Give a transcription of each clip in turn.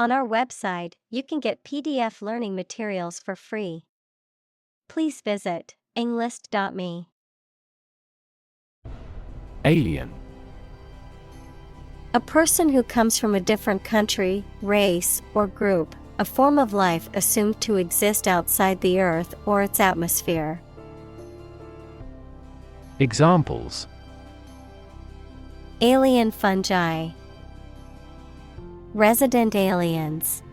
On our website, you can get PDF learning materials for free. Please visit englist.me. Alien. A person who comes from a different country, race, or group, a form of life assumed to exist outside the Earth or its atmosphere. Examples: Alien fungi. Resident aliens.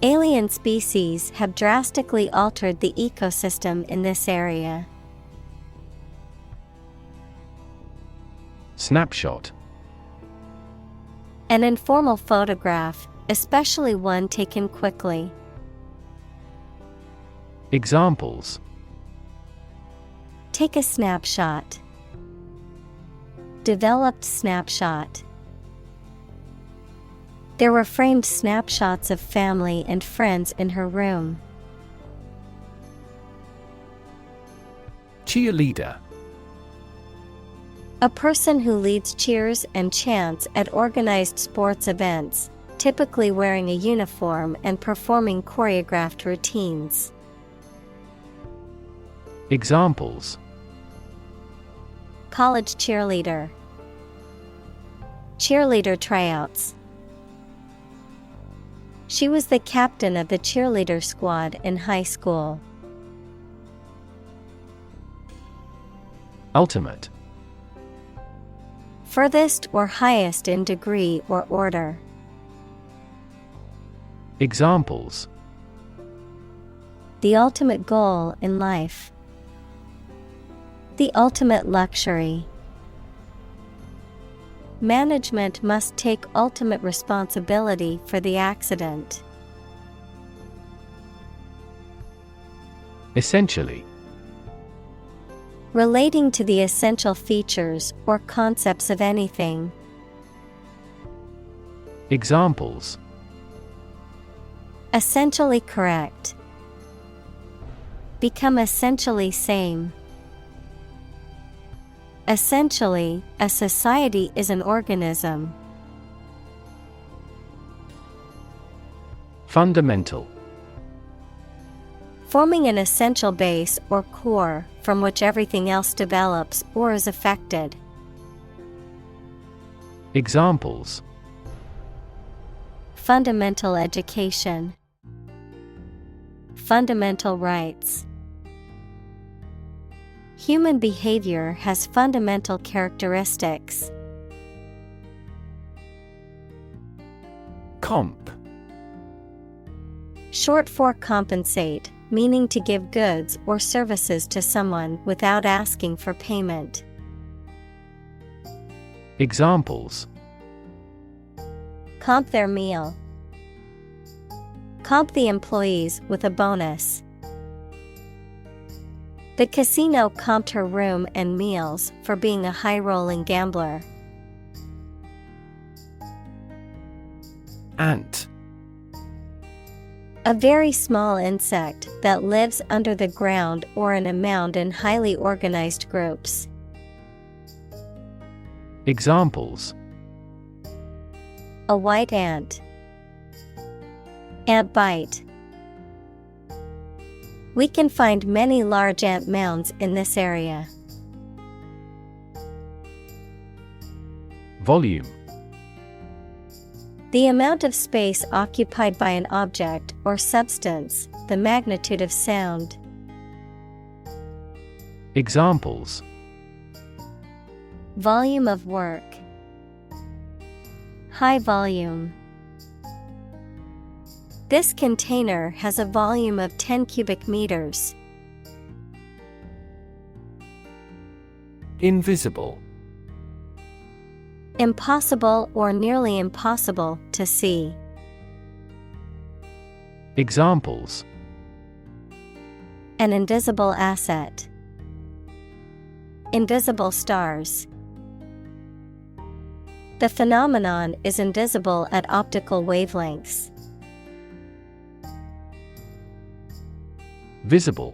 Alien species have drastically altered the ecosystem in this area. Snapshot. An informal photograph, especially one taken quickly. Examples: Take a snapshot. Developed snapshot. There were framed snapshots of family and friends in her room. Cheerleader. A person who leads cheers and chants at organized sports events, typically wearing a uniform and performing choreographed routines. Examples: College cheerleader. Cheerleader tryouts. She was the captain of the cheerleader squad in high school. Ultimate. Furthest or highest in degree or order. Examples: The ultimate goal in life. The ultimate luxury. Management must take ultimate responsibility for the accident. Essentially. Relating to the essential features or concepts of anything. Examples: Essentially correct. Become essentially same. Essentially, a society is an organism. Fundamental. Forming an essential base or core from which everything else develops or is affected. Examples: Fundamental education. Fundamental rights. Human behavior has fundamental characteristics. Comp. Short for compensate, meaning to give goods or services to someone without asking for payment. Examples: Comp their meal. Comp the employees with a bonus. The casino comped her room and meals for being a high-rolling gambler. Ant. A very small insect that lives under the ground or in a mound in highly organized groups. Examples: A white ant. Ant bite. We can find many large ant mounds in this area. Volume. The amount of space occupied by an object or substance, the magnitude of sound. Examples: Volume of work. High volume. This container has a volume of 10 cubic meters. Invisible. Impossible or nearly impossible to see. Examples: An invisible asset. Invisible stars. The phenomenon is invisible at optical wavelengths. Visible.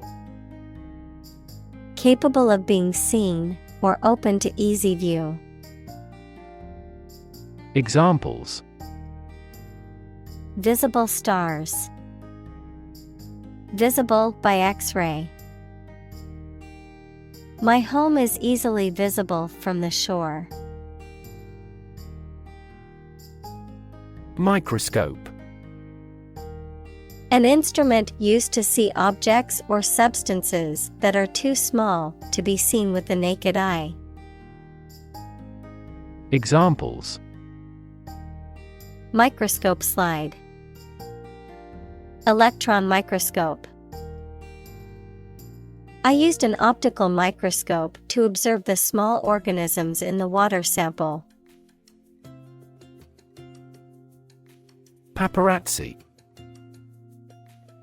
Capable of being seen or open to easy view. Examples: Visible stars. Visible by X-ray. My home is easily visible from the shore. Microscope. An instrument used to see objects or substances that are too small to be seen with the naked eye. Examples: Microscope slide. Electron microscope. I used an optical microscope to observe the small organisms in the water sample. Paparazzi.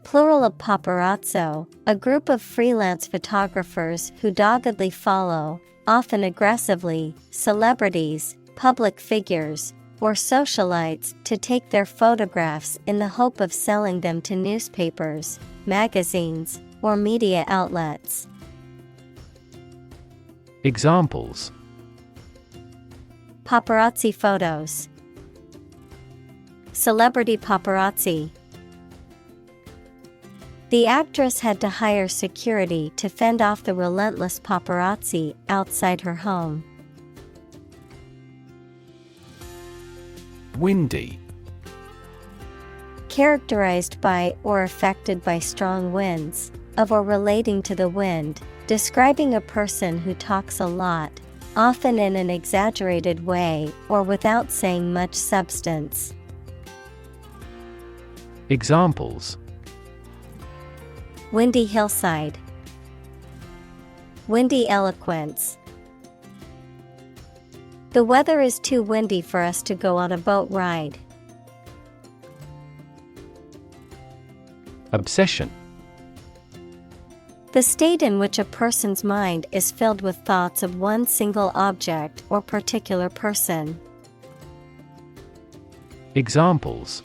Plural of paparazzo, a group of freelance photographers who doggedly follow, often aggressively, celebrities, public figures, or socialites to take their photographs in the hope of selling them to newspapers, magazines, or media outlets. Examples: Paparazzi photos. Celebrity paparazzi. The actress had to hire security to fend off the relentless paparazzi outside her home. Windy. Characterized by or affected by strong winds, of or relating to the wind, describing a person who talks a lot, often in an exaggerated way or without saying much substance. Examples: Windy hillside. Windy eloquence. The weather is too windy for us to go on a boat ride. Obsession. The state in which a person's mind is filled with thoughts of one single object or particular person. Examples: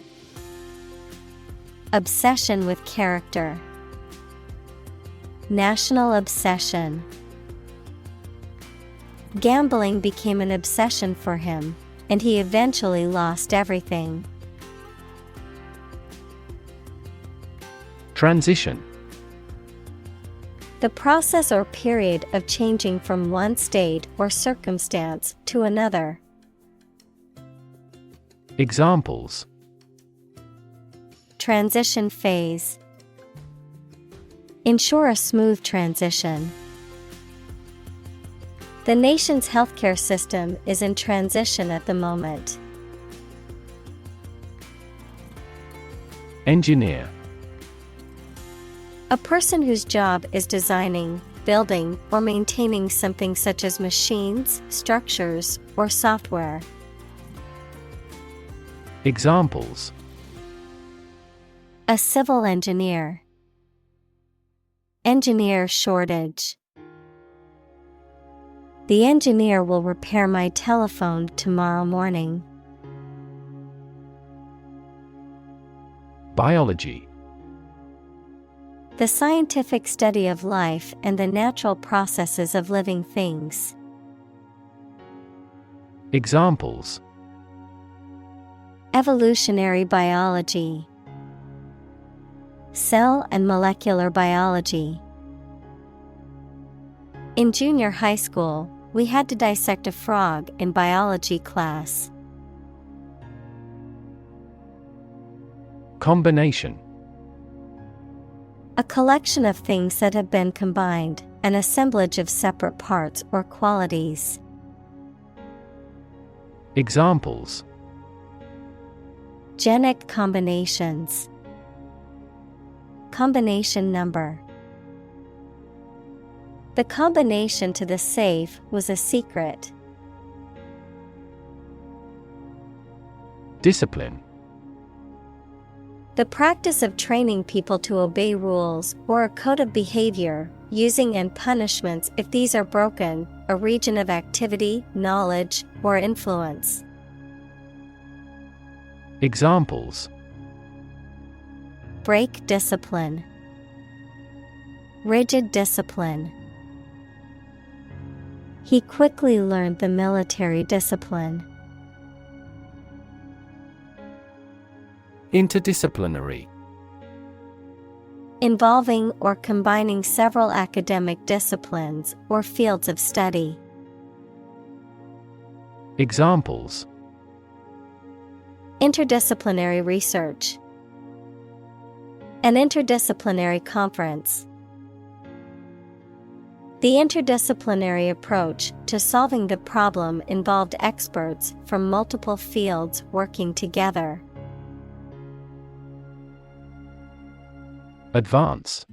Obsession with character. National obsession. Gambling became an obsession for him, and he eventually lost everything. Transition. The process or period of changing from one state or circumstance to another. Examples: Transition phase. Ensure a smooth transition. The nation's healthcare system is in transition at the moment. Engineer. A person whose job is designing, building, or maintaining something such as machines, structures, or software. Examples: A civil engineer. Engineer shortage. The engineer will repair my telephone tomorrow morning. Biology. The scientific study of life and the natural processes of living things. Examples: Evolutionary biology. Cell and molecular biology. In junior high school, we had to dissect a frog in biology class. Combination. A collection of things that have been combined, an assemblage of separate parts or qualities. Examples: Genic combinations. Combination number. The combination to the safe was a secret. Discipline. The practice of training people to obey rules or a code of behavior, using and punishments if these are broken, a region of activity, knowledge, or influence. Examples: Break discipline. Rigid discipline. He quickly learned the military discipline. Interdisciplinary. Involving or combining several academic disciplines or fields of study. Examples: Interdisciplinary research. An interdisciplinary conference. The interdisciplinary approach to solving the problem involved experts from multiple fields working together. Advance.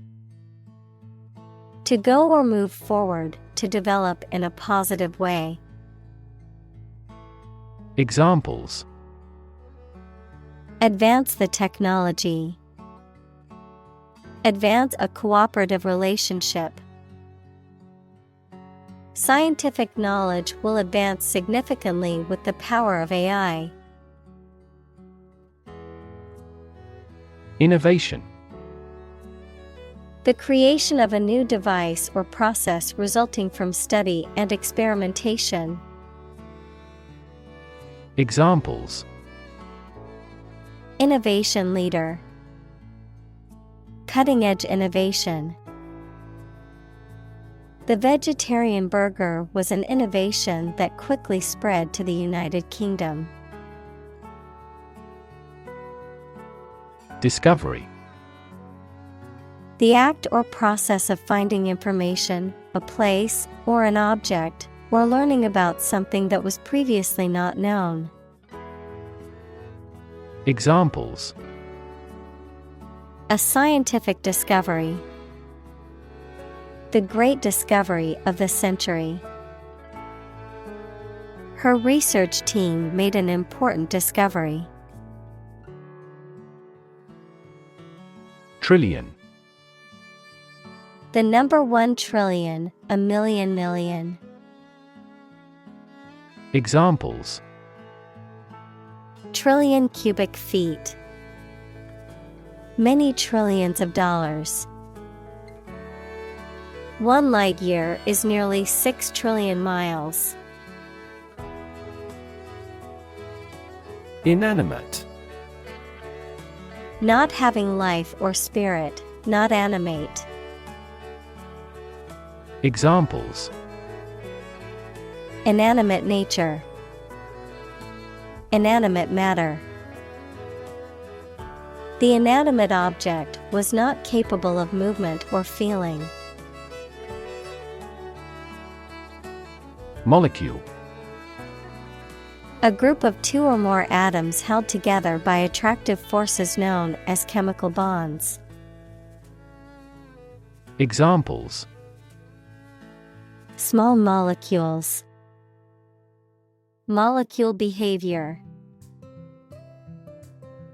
To go or move forward, to develop in a positive way. Examples: Advance the technology. Advance a cooperative relationship. Scientific knowledge will advance significantly with the power of AI. Innovation. The creation of a new device or process resulting from study and experimentation. Examples: Innovation leader. Cutting-edge innovation. The vegetarian burger was an innovation that quickly spread to the United Kingdom. Discovery. The act or process of finding information, a place, or an object, or learning about something that was previously not known. Examples: A scientific discovery. The great discovery of the century. Her research team made an important discovery. Trillion. The number 1 trillion, a million million. Examples: Trillion cubic feet. Many trillions of dollars. 1 light year is nearly 6 trillion miles. Inanimate. Not having life or spirit, not animate. Examples: Inanimate nature. Inanimate matter. The inanimate object was not capable of movement or feeling. Molecule. A group of 2 or more atoms held together by attractive forces known as chemical bonds. Examples: Small molecules. Molecule behavior.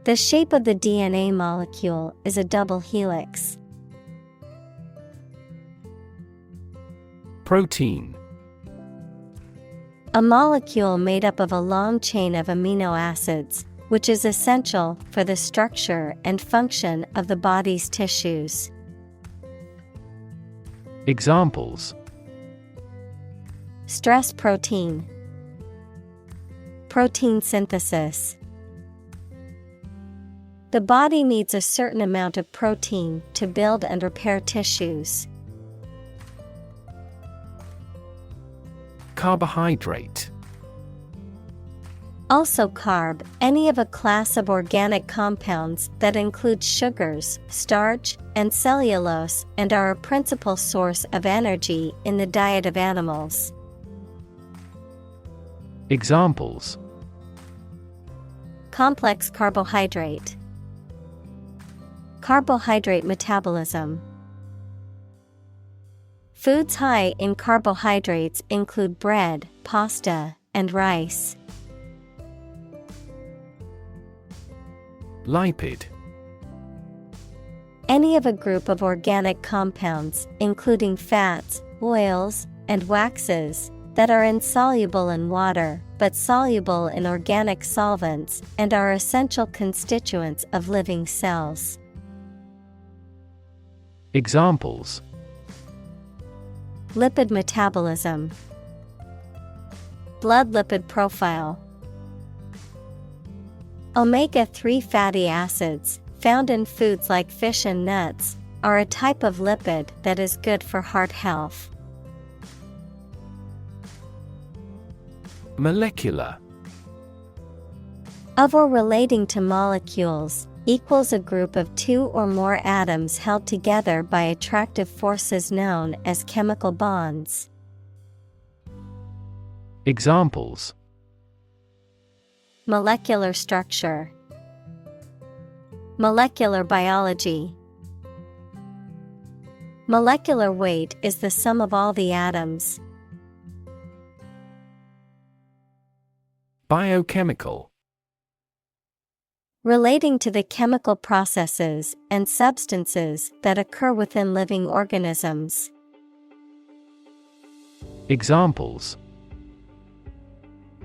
The shape of the DNA molecule is a double helix. Protein. A molecule made up of a long chain of amino acids, which is essential for the structure and function of the body's tissues. Examples: Stress protein. Protein synthesis. The body needs a certain amount of protein to build and repair tissues. Carbohydrate. Also carb, any of a class of organic compounds that include sugars, starch, and cellulose and are a principal source of energy in the diet of animals. Examples: Complex carbohydrate. Carbohydrate metabolism. Foods high in carbohydrates include bread, pasta, and rice. Lipid. Any of a group of organic compounds, including fats, oils, and waxes, that are insoluble in water, but soluble in organic solvents, and are essential constituents of living cells. Examples: Lipid metabolism. Blood lipid profile. Omega-3 fatty acids, found in foods like fish and nuts, are a type of lipid that is good for heart health. Molecular. Of or relating to molecules, equals a group of two or more atoms held together by attractive forces known as chemical bonds. Examples: Molecular structure, molecular biology. Molecular weight is the sum of all the atoms. Biochemical. Relating to the chemical processes and substances that occur within living organisms. Examples: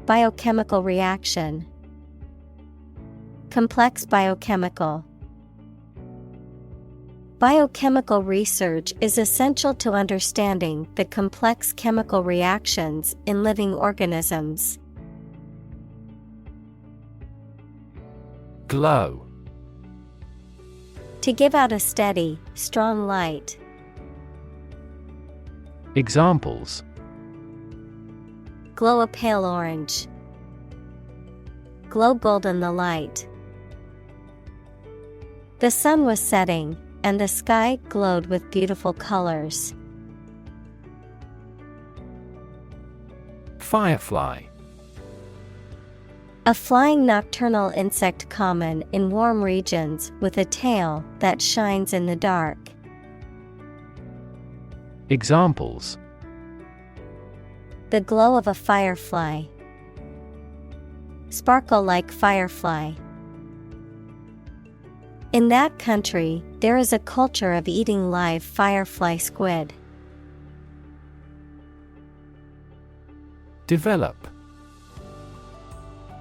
Biochemical reaction, complex biochemical. Biochemical research is essential to understanding the complex chemical reactions in living organisms. Glow. To give out a steady, strong light. Examples: Glow a pale orange. Glow golden the light. The sun was setting, and the sky glowed with beautiful colors. Firefly. A flying nocturnal insect common in warm regions with a tail that shines in the dark. Examples: The glow of a firefly. Sparkle like firefly. In that country, there is a culture of eating live firefly squid. Develop.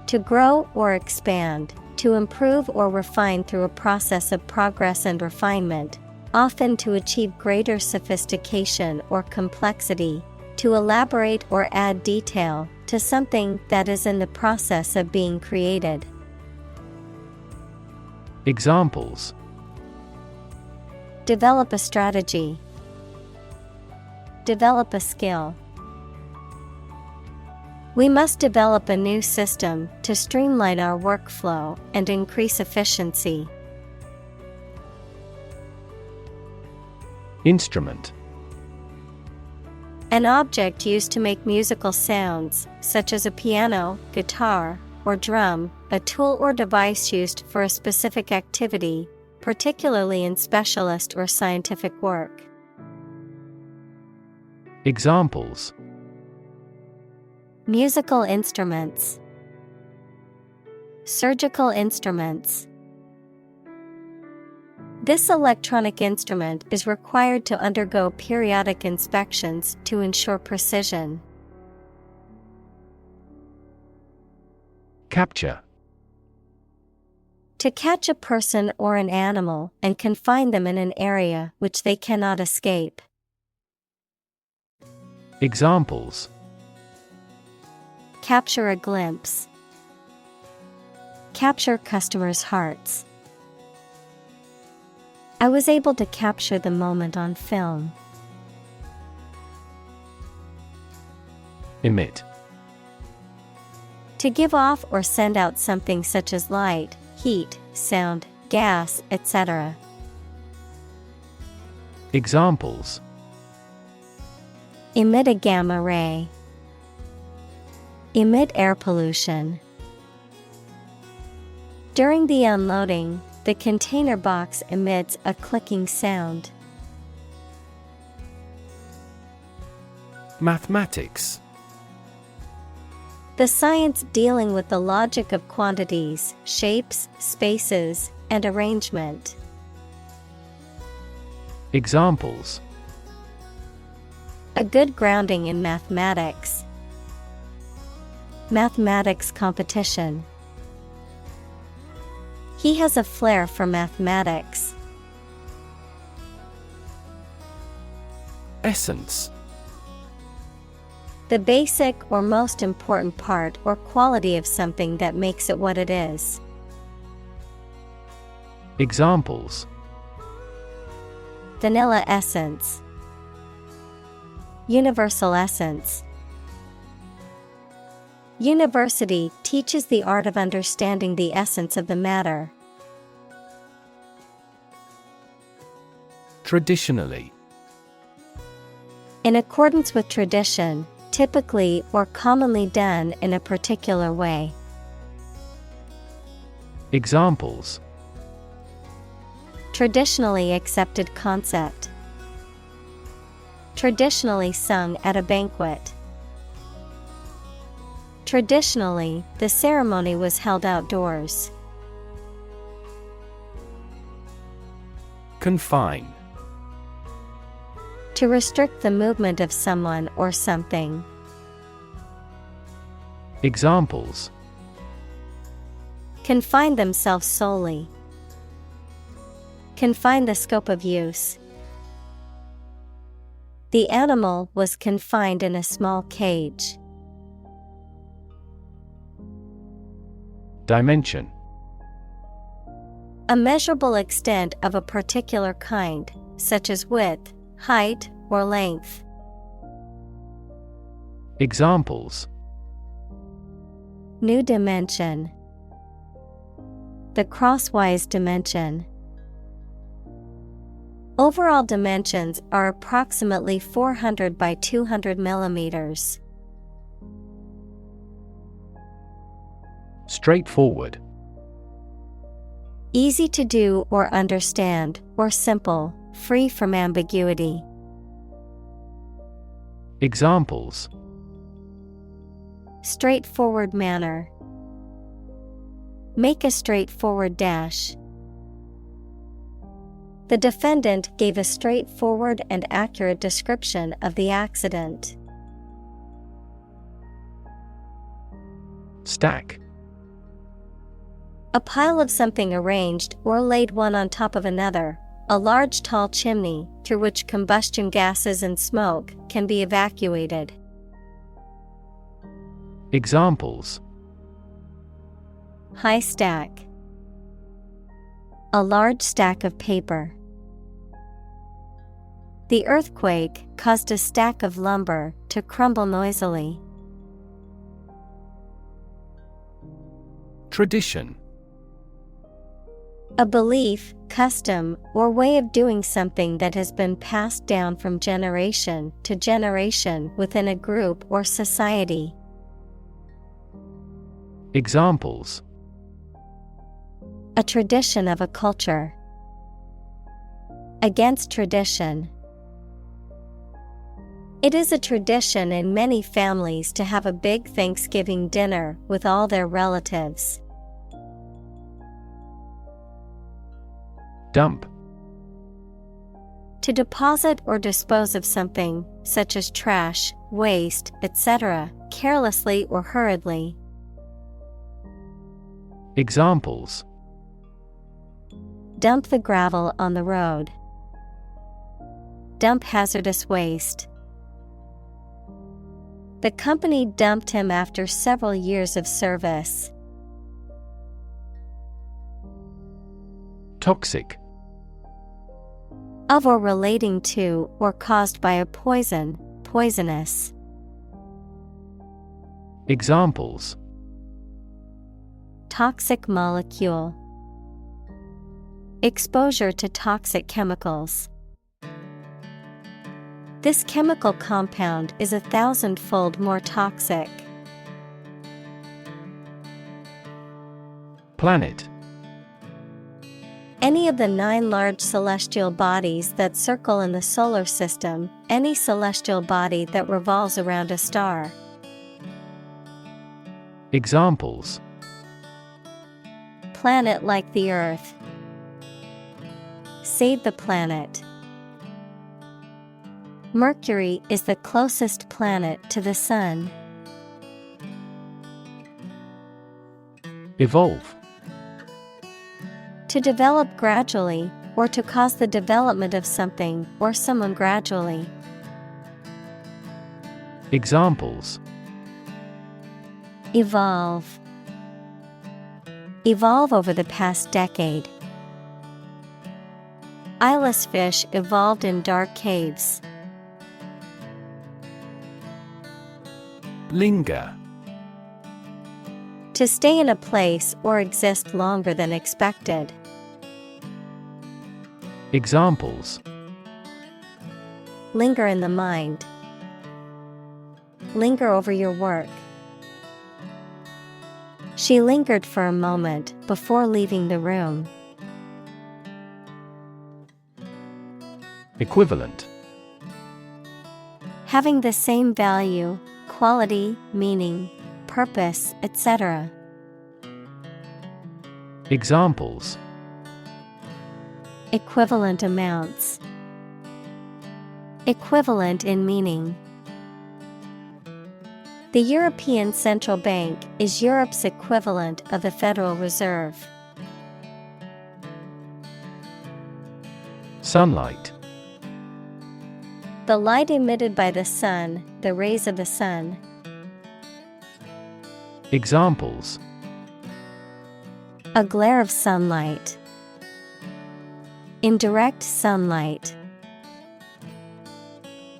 To grow or expand, to improve or refine through a process of progress and refinement, often to achieve greater sophistication or complexity, to elaborate or add detail to something that is in the process of being created. Examples: Develop a strategy. Develop a skill. We must develop a new system to streamline our workflow and increase efficiency. Instrument. An object used to make musical sounds, such as a piano, guitar, or drum, a tool or device used for a specific activity, particularly in specialist or scientific work. Examples: Musical instruments. Surgical instruments. This electronic instrument is required to undergo periodic inspections to ensure precision. Capture. To catch a person or an animal and confine them in an area which they cannot escape. Examples: Capture a glimpse. Capture customers' hearts. I was able to capture the moment on film. Emit. To give off or send out something such as light, heat, sound, gas, etc. Examples: Emit a gamma ray. Emit air pollution. During the unloading, the container box emits a clicking sound. Mathematics. The science dealing with the logic of quantities, shapes, spaces, and arrangement. Examples: A good grounding in mathematics. Mathematics competition. He has a flair for mathematics. Essence. The basic or most important part or quality of something that makes it what it is. Examples: vanilla essence, universal essence. University teaches the art of understanding the essence of the matter. Traditionally. In accordance with tradition, typically or commonly done in a particular way. Examples: traditionally accepted concept, traditionally sung at a banquet. Traditionally, the ceremony was held outdoors. Confine. To restrict the movement of someone or something. Examples: confine themselves solely, confine the scope of use. The animal was confined in a small cage. Dimension. A measurable extent of a particular kind, such as width, height, or length. Examples: new dimension, the crosswise dimension. Overall dimensions are approximately 400 by 200 millimeters. Straightforward. Easy to do or understand, or simple, free from ambiguity. Examples: straightforward manner, make a straightforward dash. The defendant gave a straightforward and accurate description of the accident. Stack. A pile of something arranged or laid one on top of another, a large tall chimney through which combustion gases and smoke can be evacuated. Examples: high stack, a large stack of paper. The earthquake caused a stack of lumber to crumble noisily. Tradition. A belief, custom, or way of doing something that has been passed down from generation to generation within a group or society. Examples: a tradition of a culture. Against tradition. It is a tradition in many families to have a big Thanksgiving dinner with all their relatives. Dump. To deposit or dispose of something, such as trash, waste, etc., carelessly or hurriedly. Examples: dump the gravel on the road. Dump hazardous waste. The company dumped him after several years of service. Toxic. Of or relating to or caused by a poison, poisonous. Examples: toxic molecule. Exposure to toxic chemicals. This chemical compound is 1,000-fold more toxic. Planet. Any of the 9 large celestial bodies that circle in the solar system, any celestial body that revolves around a star. Examples: planet like the Earth. Save the planet. Mercury is the closest planet to the Sun. Evolve. To develop gradually, or to cause the development of something or someone gradually. Examples: evolve. Evolve over the past decade. Eyeless fish evolved in dark caves. Linger. To stay in a place or exist longer than expected. Examples: Linger in the mind. Linger over your work. She lingered for a moment before leaving the room. Equivalent. Having the same value, quality, meaning, purpose, etc. Examples: Equivalent amounts. Equivalent in meaning. The European Central Bank is Europe's equivalent of the Federal Reserve. Sunlight. The light emitted by the sun, the rays of the sun. Examples: A glare of sunlight. Indirect sunlight.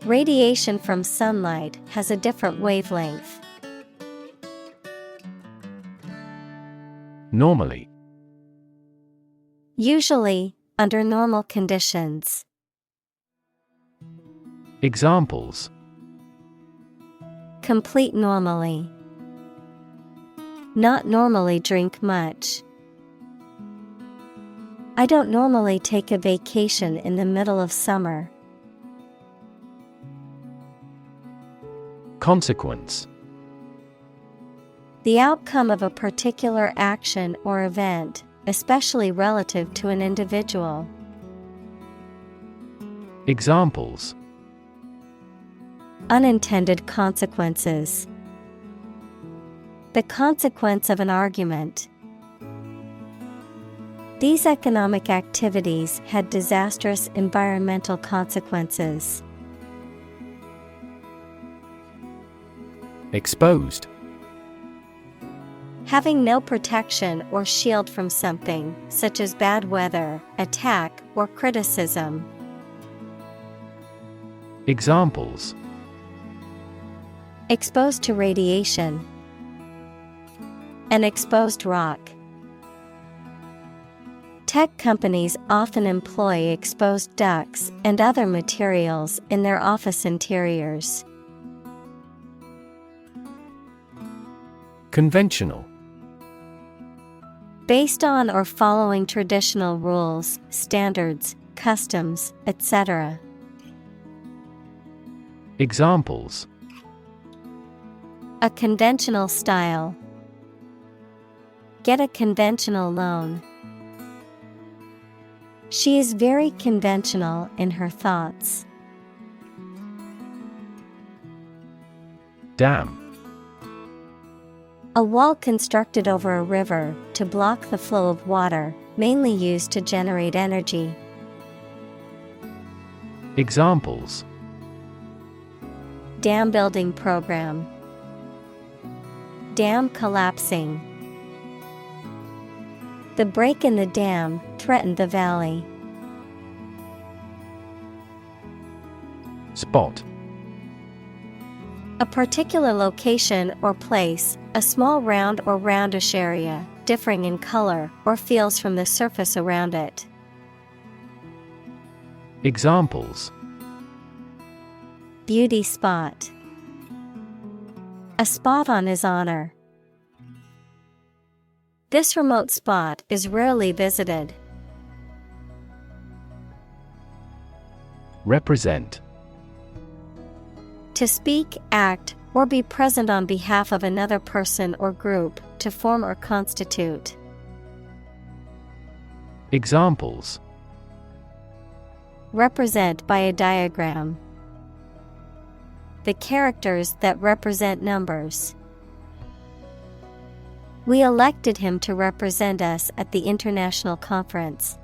Radiation from sunlight has a different wavelength. Normally. Usually, under normal conditions. Examples: Complete normally. Not normally drink much. I don't normally take a vacation in the middle of summer. Consequence. The outcome of a particular action or event, especially relative to an individual. Examples: Unintended consequences. The consequence of an argument. These economic activities had disastrous environmental consequences. Exposed. Having no protection or shield from something, such as bad weather, attack, or criticism. Examples: Exposed to radiation. An exposed rock. Tech companies often employ exposed ducts and other materials in their office interiors. Conventional. Based on or following traditional rules, standards, customs, etc. Examples: A conventional style. Get a conventional loan. She is very conventional in her thoughts. Dam. A wall constructed over a river to block the flow of water, mainly used to generate energy. Examples: Dam building program. Dam collapsing. The break in the dam threatened the valley. Spot. A particular location or place, a small round or roundish area, differing in color or feels from the surface around it. Examples: Beauty spot. A spot on his honor. This remote spot is rarely visited. Represent. To speak, act, or be present on behalf of another person or group, to form or constitute. Examples: Represent by a diagram. The characters that represent numbers. We elected him to represent us at the international conference.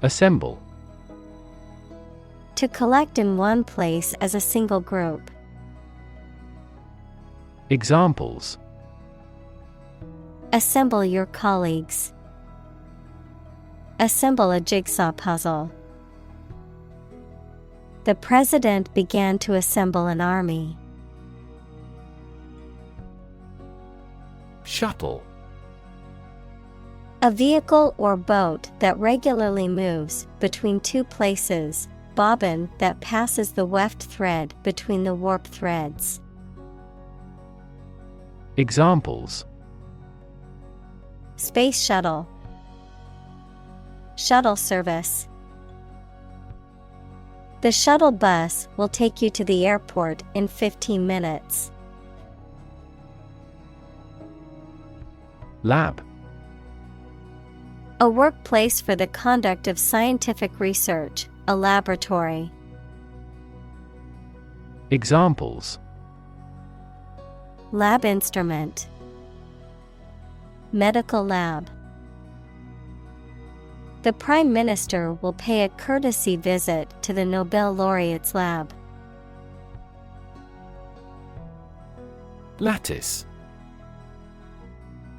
Assemble. To collect in one place as a single group. Examples: Assemble your colleagues. Assemble a jigsaw puzzle. The president began to assemble an army. Shuttle. A vehicle or boat that regularly moves between two places, bobbin that passes the weft thread between the warp threads. Examples: Space shuttle, shuttle service. The shuttle bus will take you to the airport in 15 minutes. Lab. A workplace for the conduct of scientific research, a laboratory. Examples: Lab instrument, medical lab. The Prime Minister will pay a courtesy visit to the Nobel laureate's lab. Lattice.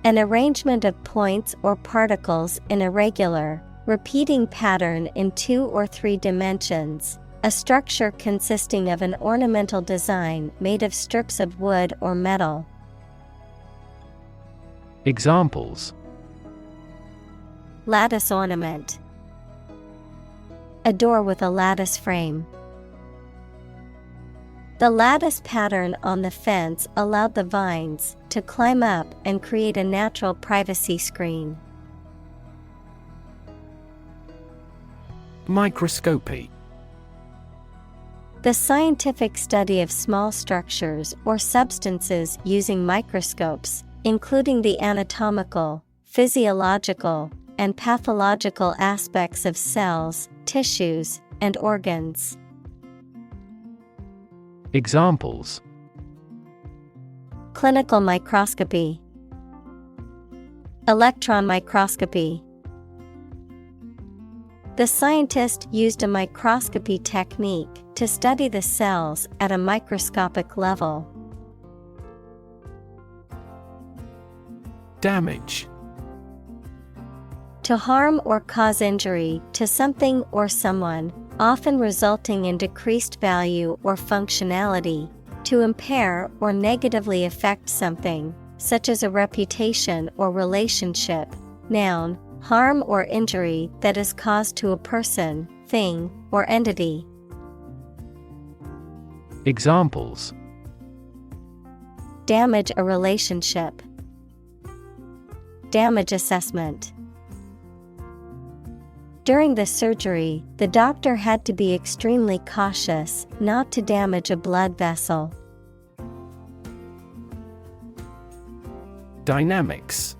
An arrangement of points or particles in a regular, repeating pattern in 2 or 3 dimensions, a structure consisting of an ornamental design made of strips of wood or metal. Examples: Lattice ornament, a door with a lattice frame. The lattice pattern on the fence allowed the vines to climb up and create a natural privacy screen. Microscopy. The scientific study of small structures or substances using microscopes, including the anatomical, physiological, and pathological aspects of cells, tissues, and organs. Examples: Clinical microscopy, electron microscopy. The scientist used a microscopy technique to study the cells at a microscopic level. Damage. To harm or cause injury to something or someone, often resulting in decreased value or functionality, to impair or negatively affect something, such as a reputation or relationship. Noun, harm or injury that is caused to a person, thing, or entity. Examples: Damage a relationship, damage assessment. During the surgery, the doctor had to be extremely cautious not to damage a blood vessel. Dynamics.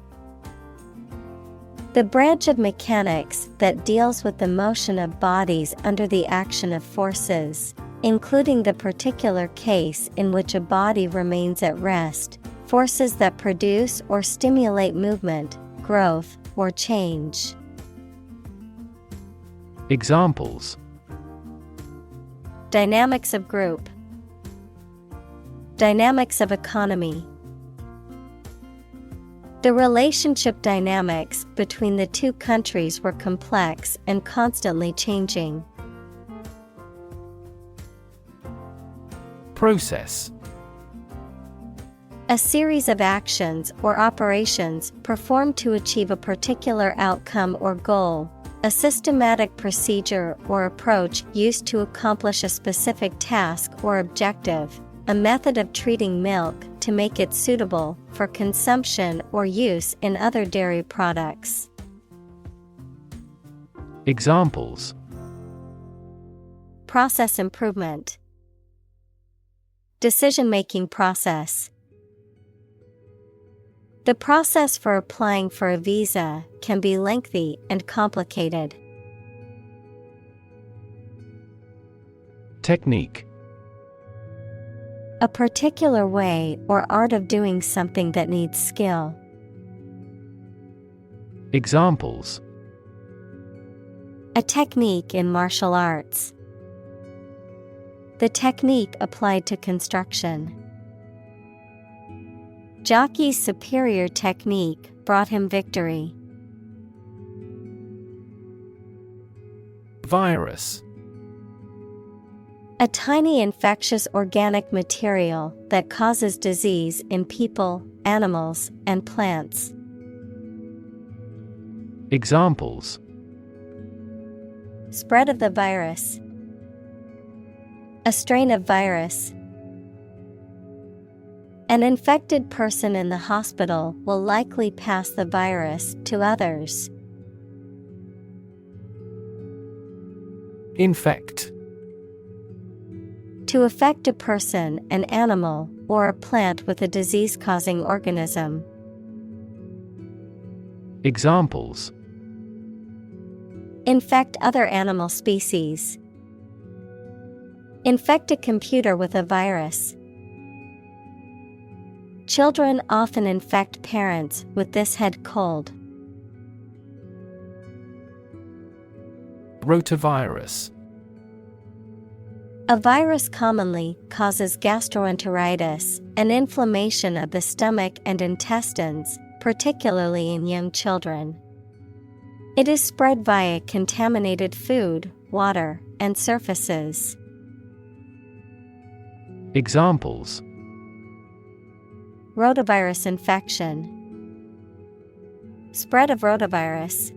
The branch of mechanics that deals with the motion of bodies under the action of forces, including the particular case in which a body remains at rest, forces that produce or stimulate movement, growth, or change. Examples: Dynamics of group, dynamics of economy. The relationship dynamics between the two countries were complex and constantly changing. Process. A series of actions or operations performed to achieve a particular outcome or goal. A systematic procedure or approach used to accomplish a specific task or objective. A method of treating milk to make it suitable for consumption or use in other dairy products. Examples: Process improvement, decision-making process. The process for applying for a visa can be lengthy and complicated. Technique. A particular way or art of doing something that needs skill. Examples: A technique in martial arts. The technique applied to construction. Jockey's superior technique brought him victory. Virus. A tiny infectious organic material that causes disease in people, animals, and plants. Examples: Spread of the virus. A strain of virus. An infected person in the hospital will likely pass the virus to others. Infect. To affect a person, an animal, or a plant with a disease-causing organism. Examples: Infect other animal species. Infect a computer with a virus. Children often infect parents with this head cold. Rotavirus. A virus commonly causes gastroenteritis, an inflammation of the stomach and intestines, particularly in young children. It is spread via contaminated food, water, and surfaces. Examples: Rotavirus infection. Spread of rotavirus.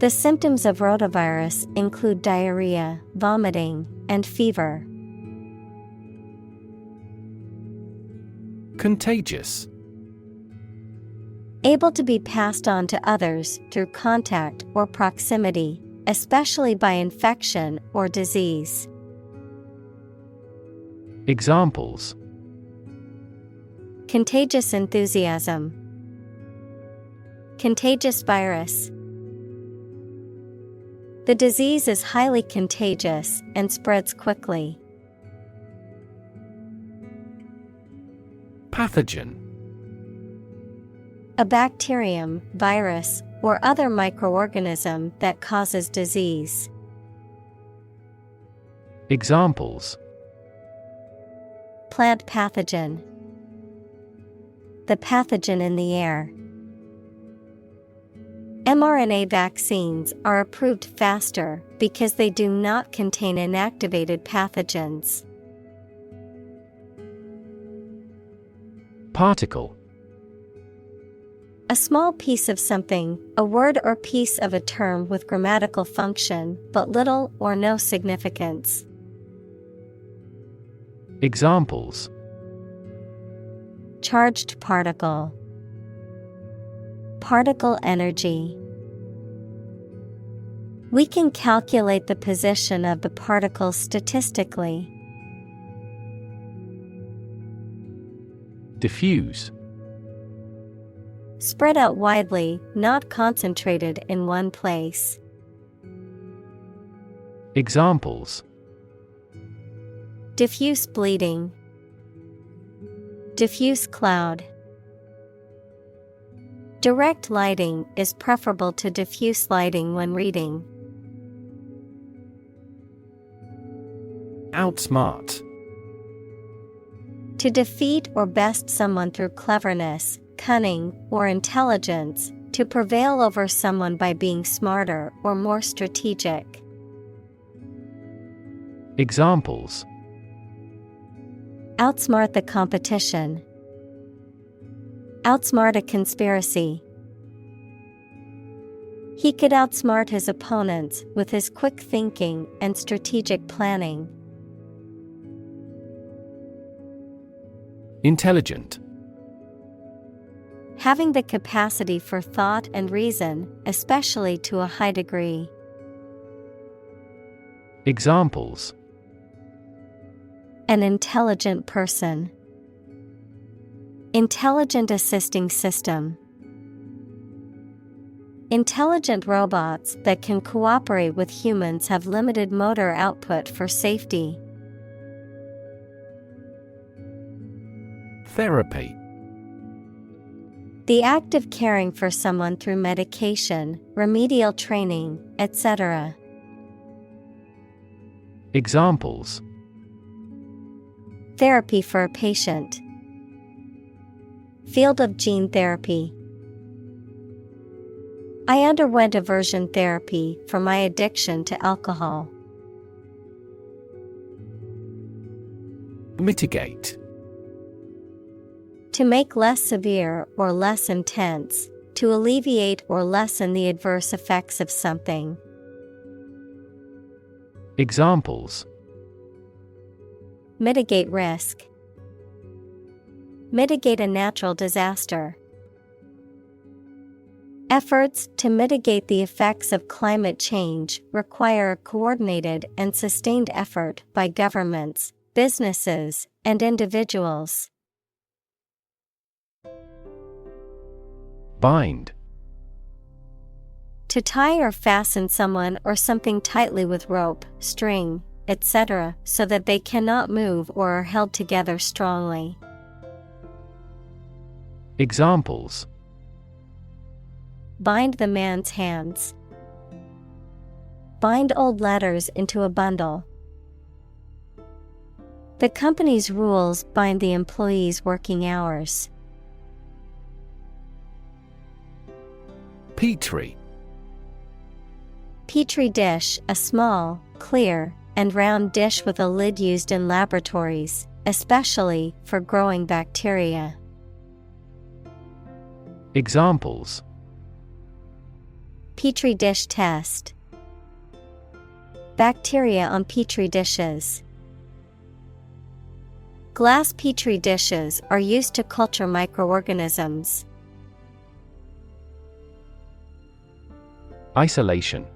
The symptoms of rotavirus include diarrhea, vomiting, and fever. Contagious. Able to be passed on to others through contact or proximity, especially by infection or disease. Examples: Contagious enthusiasm. Contagious virus. The disease is highly contagious and spreads quickly. Pathogen. A bacterium, virus, or other microorganism that causes disease. Examples: Plant pathogen. The pathogen in the air. mRNA vaccines are approved faster because they do not contain inactivated pathogens. Particle. A small piece of something, a word or piece of a term with grammatical function, but little or no significance. Examples: Charged particle. Particle energy. We can calculate the position of the particles statistically. Diffuse. Spread out widely, not concentrated in one place. Examples: Diffuse bleeding. Diffuse cloud. Direct lighting is preferable to diffuse lighting when reading. Outsmart. To defeat or best someone through cleverness, cunning, or intelligence, to prevail over someone by being smarter or more strategic. Examples: Outsmart the competition. Outsmart a conspiracy. He could outsmart his opponents with his quick thinking and strategic planning. Intelligent. Having the capacity for thought and reason, especially to a high degree. Examples: An intelligent person. Intelligent assisting system. Intelligent robots that can cooperate with humans have limited motor output for safety. Therapy. The act of caring for someone through medication, remedial training, etc. Examples: Therapy for a patient. Field of gene therapy. I underwent aversion therapy for my addiction to alcohol. Mitigate. To make less severe or less intense, to alleviate or lessen the adverse effects of something. Examples: Mitigate risk. Mitigate a natural disaster. Efforts to mitigate the effects of climate change require a coordinated and sustained effort by governments, businesses, and individuals. Bind. To tie or fasten someone or something tightly with rope, string, etc., so that they cannot move or are held together strongly. Examples: Bind the man's hands. Bind old letters into a bundle. The company's rules bind the employees' working hours. Petri. Petri dish, a small, clear, and round dish with a lid used in laboratories, especially for growing bacteria. Examples: Petri dish test. Bacteria on petri dishes. Glass petri dishes are used to culture microorganisms. Isolation.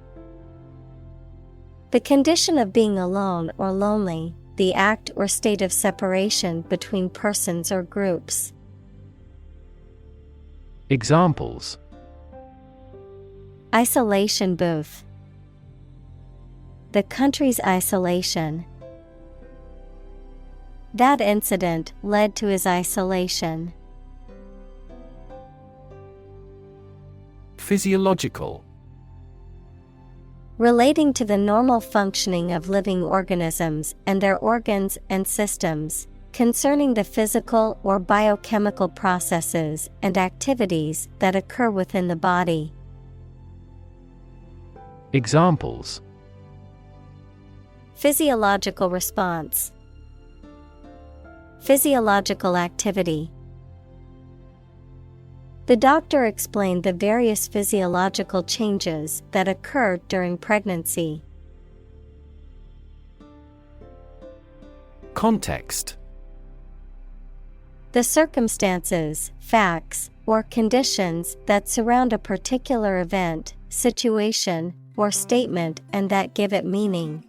The condition of being alone or lonely, the act or state of separation between persons or groups. Examples: Isolation booth. The country's isolation. That incident led to his isolation. Physiological. Relating to the normal functioning of living organisms and their organs and systems, concerning the physical or biochemical processes and activities that occur within the body. Examples: Physiological response. Physiological activity. The doctor explained the various physiological changes that occur during pregnancy. Context. The circumstances, facts, or conditions that surround a particular event, situation, or statement and that give it meaning.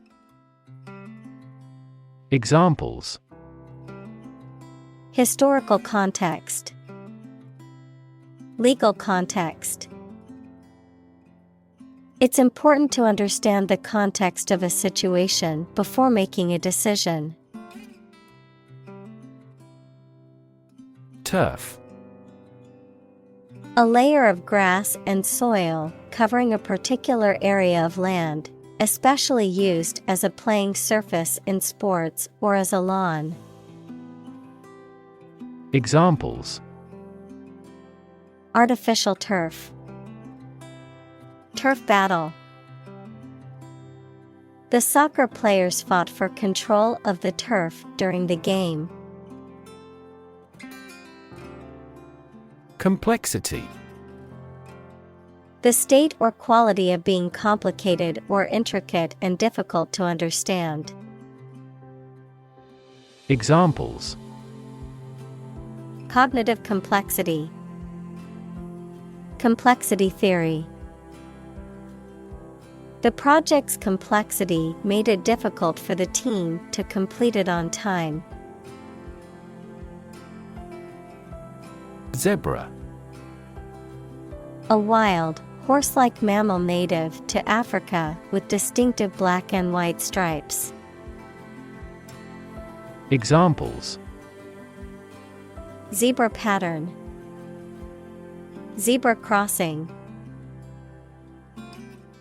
Examples: Historical context. Legal context. It's important to understand the context of a situation before making a decision. Turf. A layer of grass and soil covering a particular area of land, especially used as a playing surface in sports or as a lawn. Examples: Artificial turf. Turf battle. The soccer players fought for control of the turf during the game. Complexity. The state or quality of being complicated or intricate and difficult to understand. Examples: Cognitive complexity. Complexity theory. The project's complexity made it difficult for the team to complete it on time. Zebra. A wild, horse-like mammal native to Africa with distinctive black and white stripes. Examples: Zebra pattern. Zebra crossing.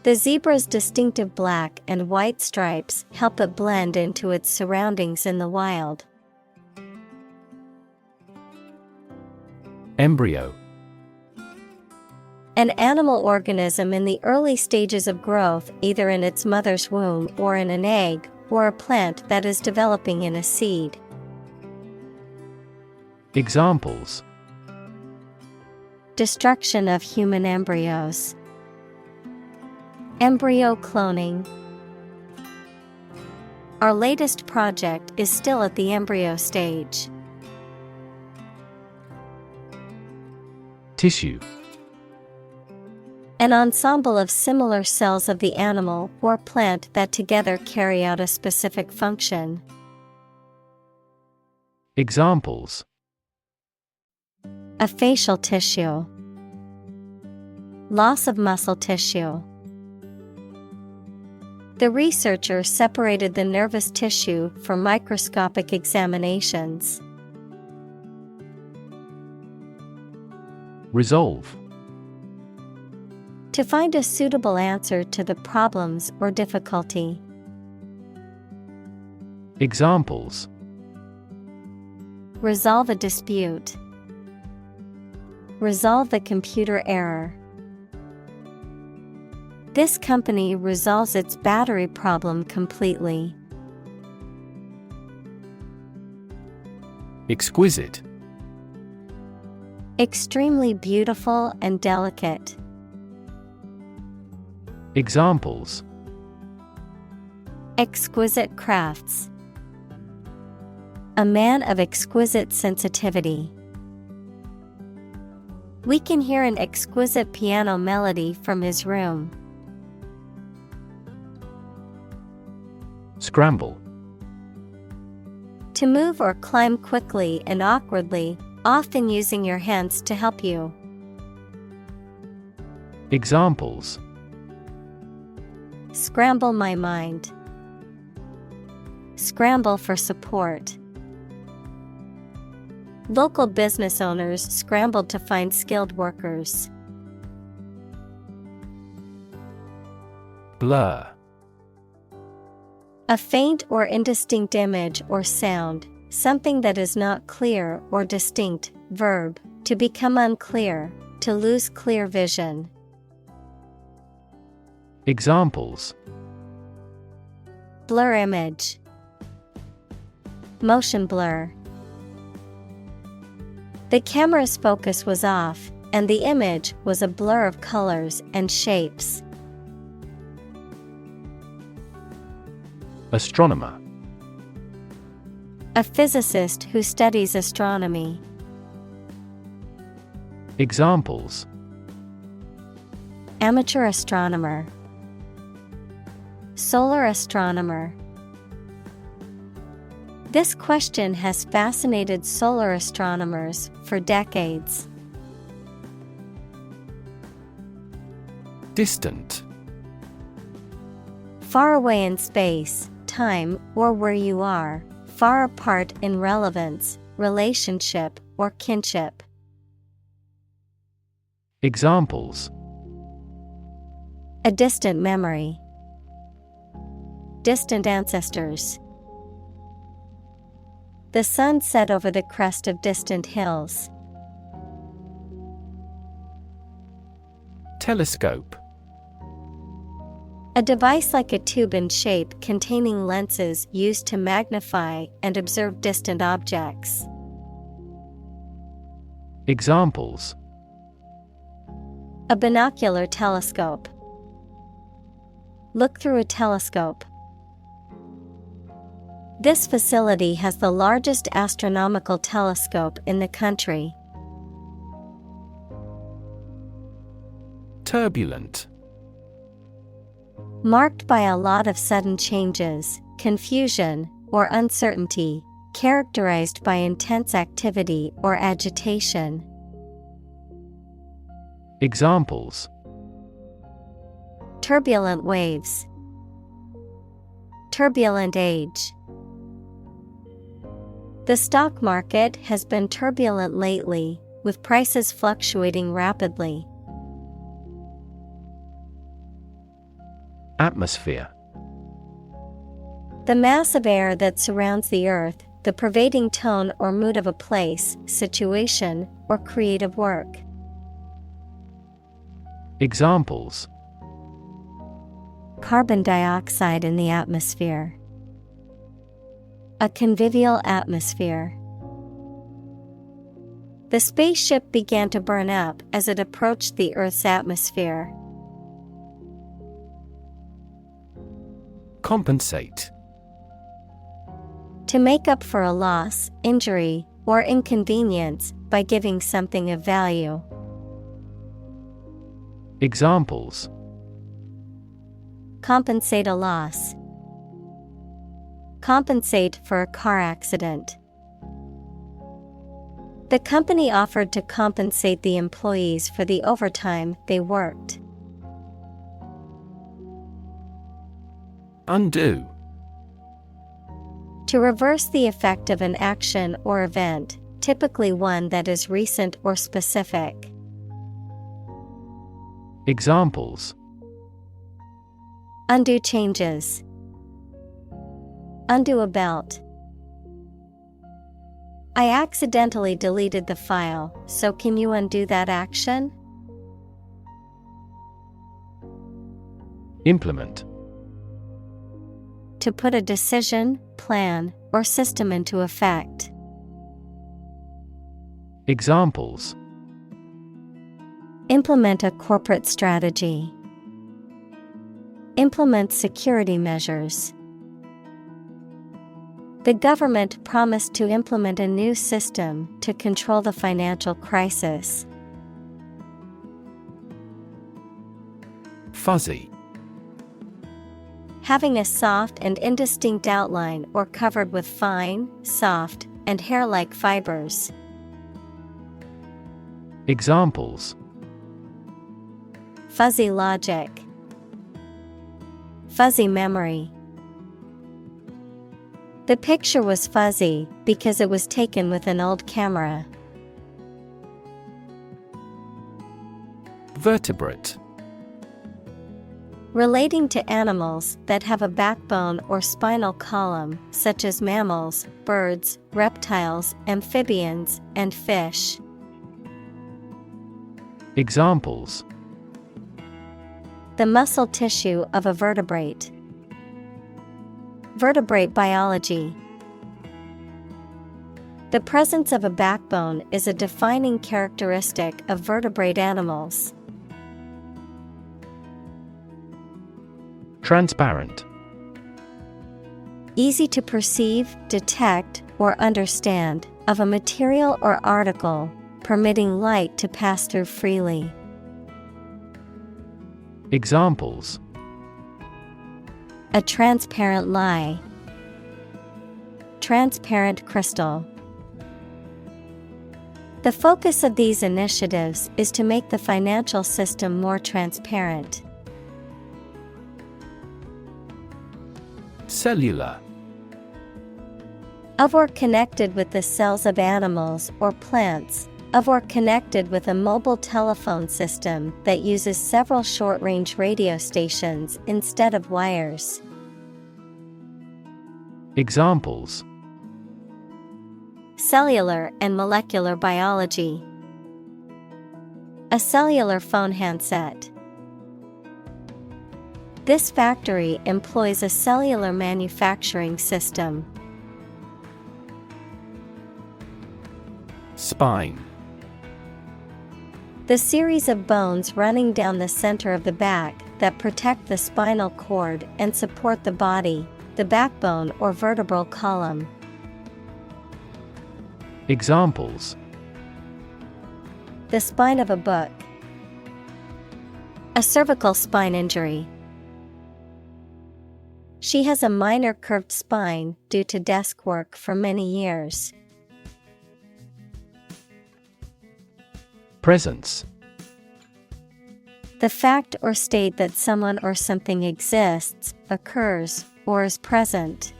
The zebra's distinctive black and white stripes help it blend into its surroundings in the wild. Embryo. An animal organism in the early stages of growth, either in its mother's womb or in an egg, or a plant that is developing in a seed. Examples: Destruction of human embryos. Embryo cloning. Our latest project is still at the embryo stage. Tissue. An ensemble of similar cells of the animal or plant that together carry out a specific function. Examples: A facial tissue. Loss of muscle tissue. The researcher separated the nervous tissue for microscopic examinations. Resolve. To find a suitable answer to the problems or difficulty. Examples: Resolve a dispute. Resolve the computer error. This company resolves its battery problem completely. Exquisite. Extremely beautiful and delicate. Examples: Exquisite crafts. A man of exquisite sensitivity. We can hear an exquisite piano melody from his room. Scramble. To move or climb quickly and awkwardly, often using your hands to help you. Examples: Scramble my mind. Scramble for support. Local business owners scrambled to find skilled workers. Blur. A faint or indistinct image or sound, something that is not clear or distinct. Verb, to become unclear, to lose clear vision. Examples: Blur image. Motion blur. The camera's focus was off, and the image was a blur of colors and shapes. Astronomer. A physicist who studies astronomy. Examples: Amateur astronomer. Solar astronomer. This question has fascinated solar astronomers for decades. Distant. Far away in space, time, or where you are, far apart in relevance, relationship, or kinship. Examples: A distant memory. Distant ancestors. The sun set over the crest of distant hills. Telescope. A device like a tube in shape containing lenses used to magnify and observe distant objects. Examples: A binocular telescope. Look through a telescope. This facility has the largest astronomical telescope in the country. Turbulent. Marked by a lot of sudden changes, confusion, or uncertainty, characterized by intense activity or agitation. Examples: Turbulent waves. Turbulent age. The stock market has been turbulent lately, with prices fluctuating rapidly. Atmosphere. The mass of air that surrounds the earth, the pervading tone or mood of a place, situation, or creative work. Examples: carbon dioxide in the atmosphere. A convivial atmosphere. The spaceship began to burn up as it approached the Earth's atmosphere. Compensate. To make up for a loss, injury, or inconvenience by giving something of value. Examples: compensate a loss. Compensate for a car accident. The company offered to compensate the employees for the overtime they worked. Undo. To reverse the effect of an action or event, typically one that is recent or specific. Examples: undo changes. Undo a belt. I accidentally deleted the file, so can you undo that action? Implement. To put a decision, plan, or system into effect. Examples: implement a corporate strategy. Implement security measures. The government promised to implement a new system to control the financial crisis. Fuzzy. Having a soft and indistinct outline or covered with fine, soft, and hair-like fibers. Examples: fuzzy logic. Fuzzy memory. The picture was fuzzy because it was taken with an old camera. Vertebrate. Relating to animals that have a backbone or spinal column, such as mammals, birds, reptiles, amphibians, and fish. Examples: the muscle tissue of a vertebrate. Vertebrate biology. The presence of a backbone is a defining characteristic of vertebrate animals. Transparent. Easy to perceive, detect, or understand, of a material or article, permitting light to pass through freely. Examples: a transparent lie. Transparent crystal. The focus of these initiatives is to make the financial system more transparent. Cellular. Of or connected with the cells of animals or plants. Of or connected with a mobile telephone system that uses several short-range radio stations instead of wires. Examples: cellular and molecular biology. A cellular phone handset. This factory employs a cellular manufacturing system. Spine. The series of bones running down the center of the back that protect the spinal cord and support the body, the backbone or vertebral column. Examples: the spine of a book. A cervical spine injury. She has a minor curved spine due to desk work for many years. Presence. The fact or state that someone or something exists, occurs, or is present.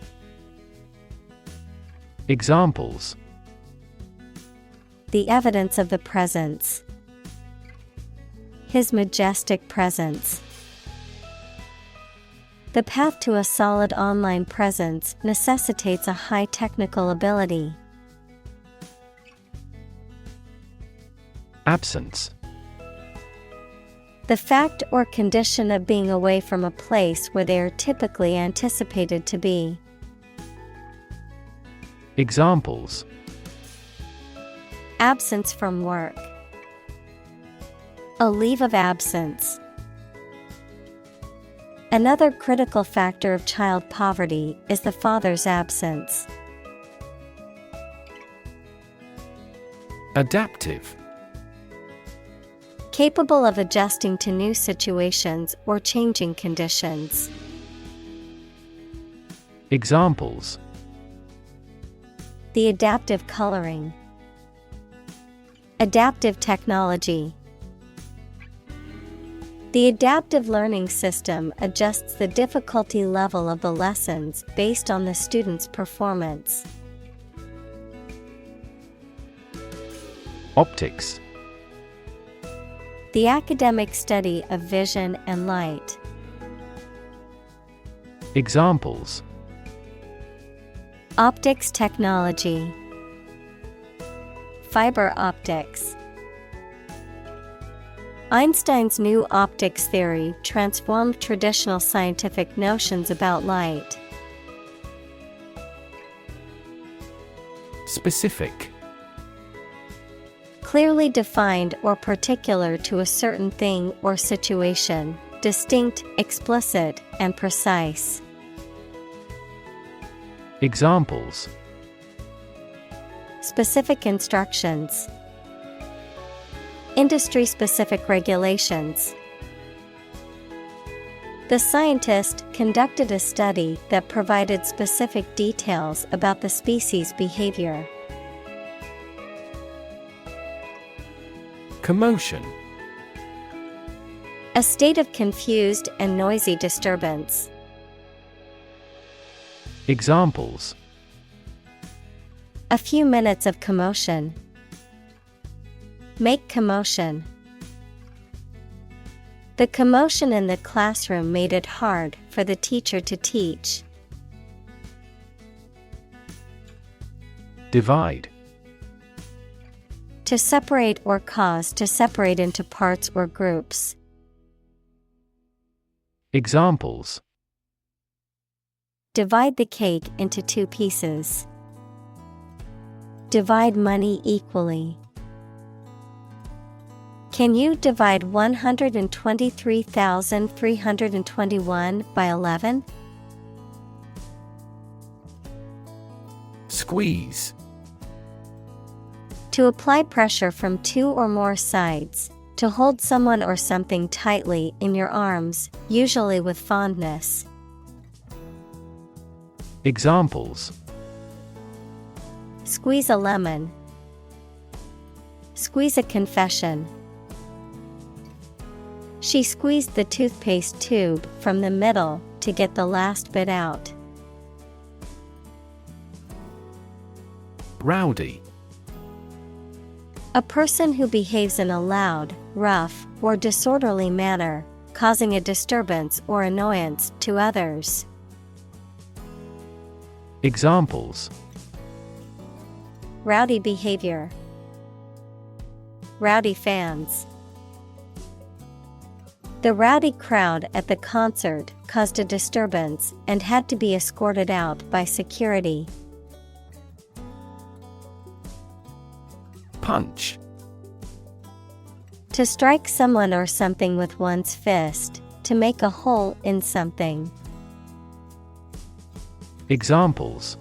Examples: the evidence of the presence. His majestic presence. The path to a solid online presence necessitates a high technical ability. Absence. The fact or condition of being away from a place where they are typically anticipated to be. Examples: Absence from work. A leave of absence. Another critical factor of child poverty is the father's absence. Adaptive. Capable of adjusting to new situations or changing conditions. Examples: The adaptive coloring. Adaptive technology. The adaptive learning system adjusts the difficulty level of the lessons based on the student's performance. Optics. The academic study of vision and light. Examples: Optics technology. Fiber optics. Einstein's new optics theory transformed traditional scientific notions about light. Specific. Clearly defined or particular to a certain thing or situation, distinct, explicit, and precise. Examples: Specific instructions. Industry-specific regulations. The scientist conducted a study that provided specific details about the species' behavior. Commotion. A state of confused and noisy disturbance. Examples: A few minutes of commotion. Make commotion. The commotion in the classroom made it hard for the teacher to teach. Divide. To separate or cause to separate into parts or groups. Examples: Divide the cake into 2 pieces. Divide money equally. Can you divide 123,321 by 11? Squeeze. To apply pressure from 2 or more sides, to hold someone or something tightly in your arms, usually with fondness. Examples: Squeeze a lemon. Squeeze a confession. She squeezed the toothpaste tube from the middle to get the last bit out. Rowdy. A person who behaves in a loud, rough, or disorderly manner, causing a disturbance or annoyance to others. Examples: Rowdy behavior. Rowdy fans. The rowdy crowd at the concert caused a disturbance and had to be escorted out by security. Punch. To strike someone or something with one's fist, to make a hole in something. Examples: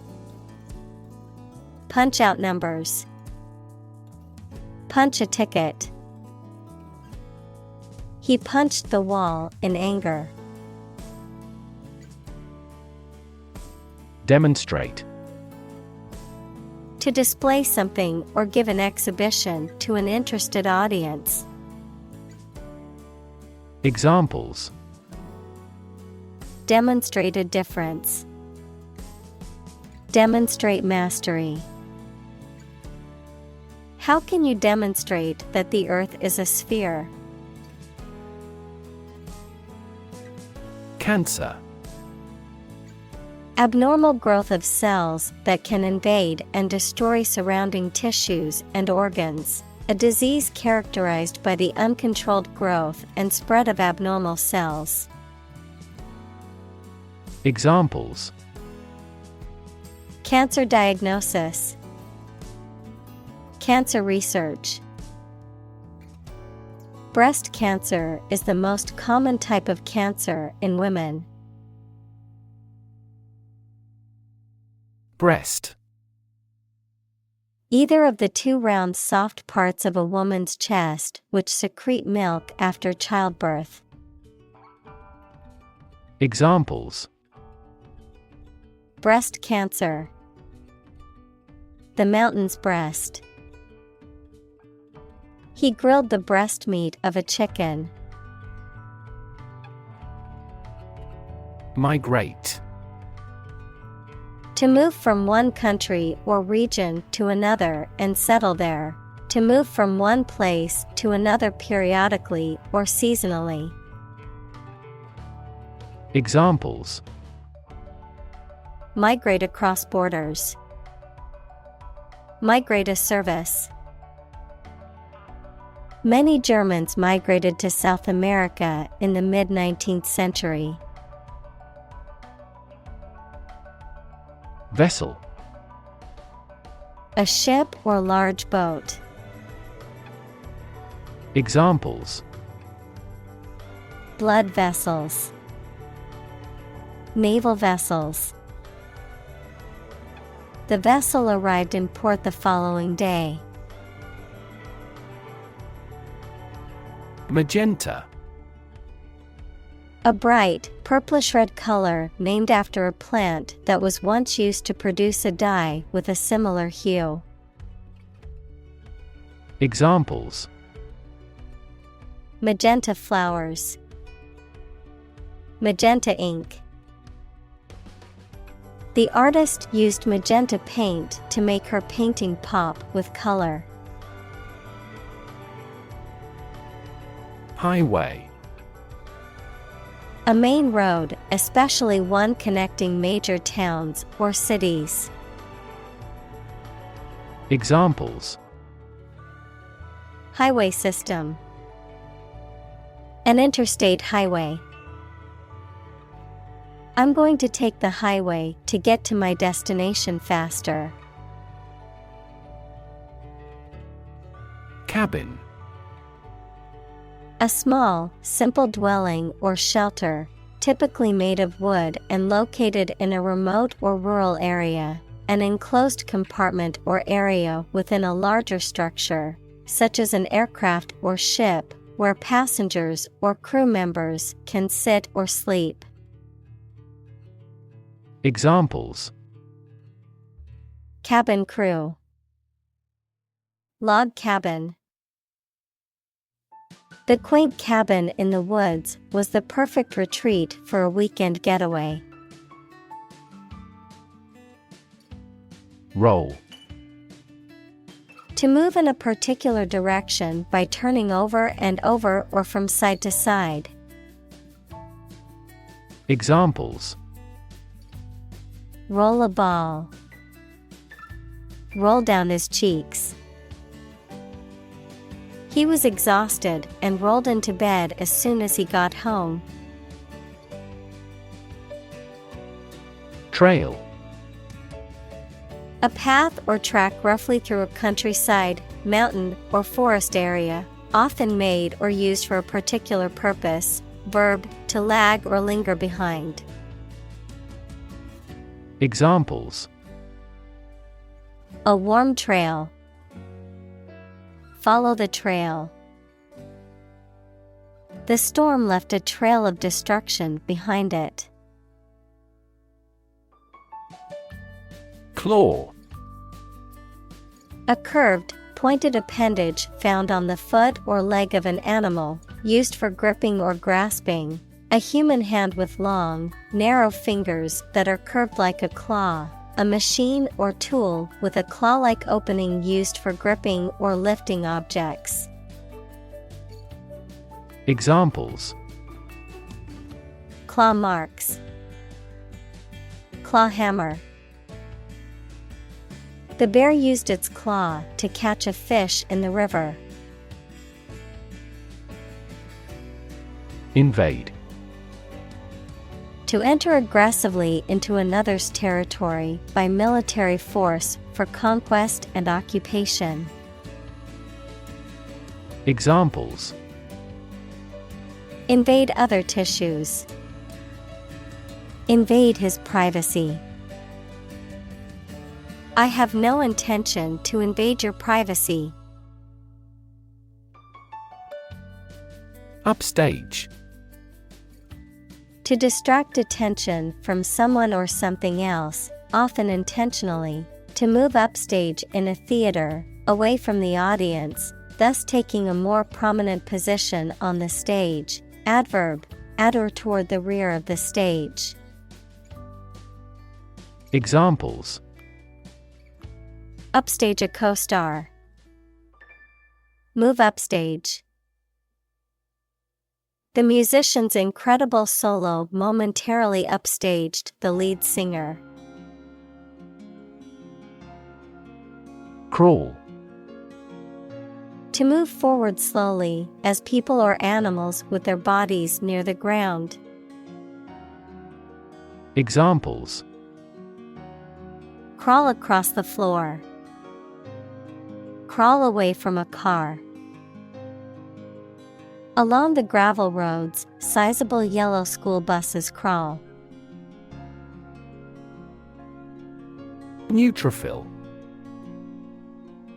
Punch out numbers. Punch a ticket. He punched the wall in anger. Demonstrate. To display something or give an exhibition to an interested audience. Examples: Demonstrate a difference. Demonstrate mastery. How can you demonstrate that the Earth is a sphere? Cancer. Abnormal growth of cells that can invade and destroy surrounding tissues and organs, A disease characterized by the uncontrolled growth and spread of abnormal cells. Examples: Cancer diagnosis, cancer research. Breast cancer is the most common type of cancer in women. Breast. Either of the two round soft parts of a woman's chest which secrete milk after childbirth. Examples: Breast cancer. The mountain's breast. He grilled the breast meat of a chicken. Migrate. To move from one country or region to another and settle there. To move from one place to another periodically or seasonally. Examples: Migrate across borders. Migrate a service. Many Germans migrated to South America in the mid-19th century. Vessel. A ship or large boat. Examples: Blood vessels. Naval vessels. The vessel arrived in port the following day. Magenta. A bright, purplish-red color named after a plant that was once used to produce a dye with a similar hue. Examples: Magenta flowers. Magenta ink. The artist used magenta paint to make her painting pop with color. Highway. A main road, especially one connecting major towns or cities. Examples: Highway system. An interstate highway. I'm going to take the highway to get to my destination faster. Cabin. A small, simple dwelling or shelter, typically made of wood and located in a remote or rural area, an enclosed compartment or area within a larger structure, such as an aircraft or ship, where passengers or crew members can sit or sleep. Examples: Cabin crew. Log cabin. The quaint cabin in the woods was the perfect retreat for a weekend getaway. Roll. To move in a particular direction by turning over and over or from side to side. Examples: Roll a ball. Roll down his cheeks. He was exhausted and rolled into bed as soon as he got home. Trail. A path or track roughly through a countryside, mountain, or forest area, often made or used for a particular purpose. Verb, to lag or linger behind. Examples: A warm trail. Follow the trail. The storm left a trail of destruction behind it. Claw. A curved, pointed appendage found on the foot or leg of an animal, used for gripping or grasping. A human hand with long, narrow fingers that are curved like a claw. A machine or tool with a claw-like opening used for gripping or lifting objects. Examples: Claw marks. Claw hammer. The bear used its claw to catch a fish in the river. Invade. To enter aggressively into another's territory by military force for conquest and occupation. Examples: invade other tissues. Invade his privacy. I have no intention to invade your privacy. Upstage. To distract attention from someone or something else, often intentionally. To move upstage in a theater, away from the audience, thus taking a more prominent position on the stage. Adverb, at or toward the rear of the stage. Examples: upstage a co-star. Move upstage. The musician's incredible solo momentarily upstaged the lead singer. Crawl. To move forward slowly, as people or animals with their bodies near the ground. Examples: crawl across the floor. Crawl away from a car. Along the gravel roads, sizable yellow school buses crawl. Neutrophil.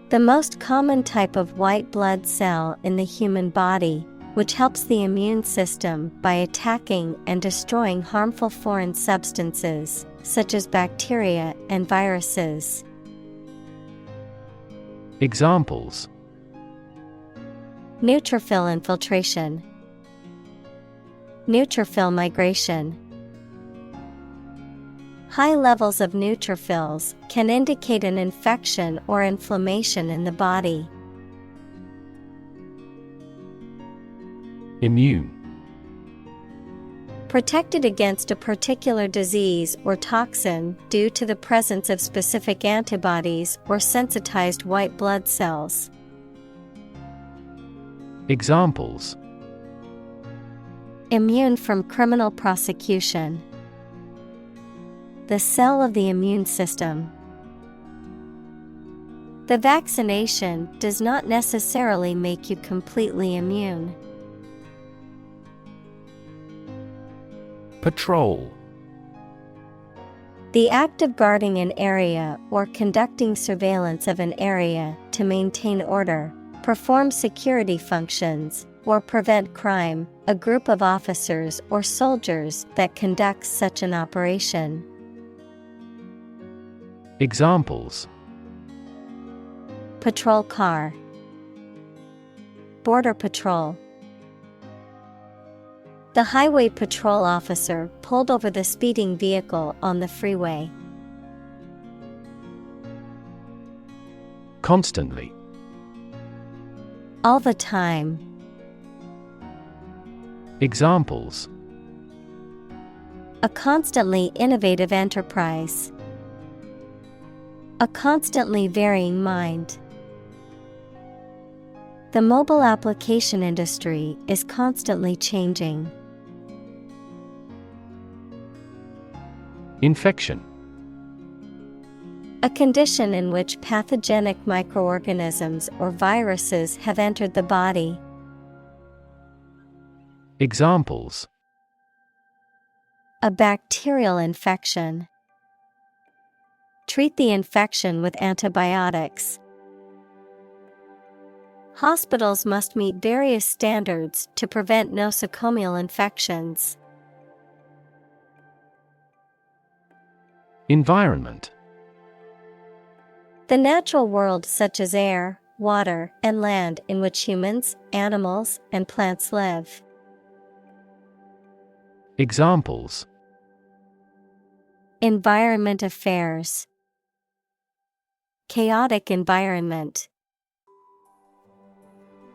The most common type of white blood cell in the human body, which helps the immune system by attacking and destroying harmful foreign substances, such as bacteria and viruses. Examples: neutrophil infiltration. Neutrophil migration. High levels of neutrophils can indicate an infection or inflammation in the body. Immune. Protected against a particular disease or toxin due to the presence of specific antibodies or sensitized white blood cells. Examples: immune from criminal prosecution. The cell of the immune system. The vaccination does not necessarily make you completely immune. Patrol. The act of guarding an area or conducting surveillance of an area to maintain order, perform security functions, or prevent crime, a group of officers or soldiers that conducts such an operation. Examples: patrol car. Border patrol. The highway patrol officer pulled over the speeding vehicle on the freeway. Constantly. All the time. Examples: a constantly innovative enterprise. A constantly varying mind. The mobile application industry is constantly changing. Infection. A condition in which pathogenic microorganisms or viruses have entered the body. Examples: a bacterial infection. Treat the infection with antibiotics. Hospitals must meet various standards to prevent nosocomial infections. Environment. The natural world such as air, water, and land in which humans, animals, and plants live. Examples: environment affairs. Chaotic environment.